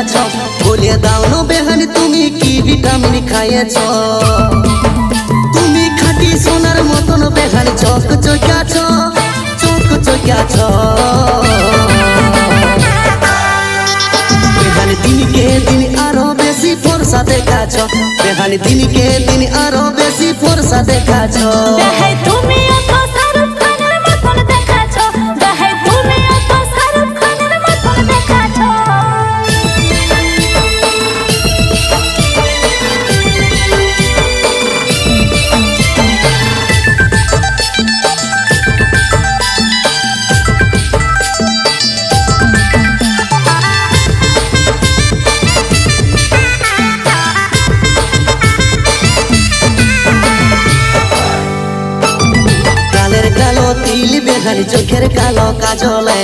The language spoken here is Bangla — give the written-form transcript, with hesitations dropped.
দেখাছ বলে দাও না বেহানি তুমি কি ভিটামিন খাইয়েছ তুমি খাঁটি সোনার মতন বেহানি চক চকাছ বেহানি দিনকে দিন আরো বেশি ফর্সা দেখাছ বেহানি দিনকে দিন আরো বেশি ফর্সা দেখাছ তুমি অত শাহরুখ খানের মতন দেখাছ তুমি অত শাহরুখ খানের মতন দেখাছ কালো তিল বেহানি চোখের কালো কাজলে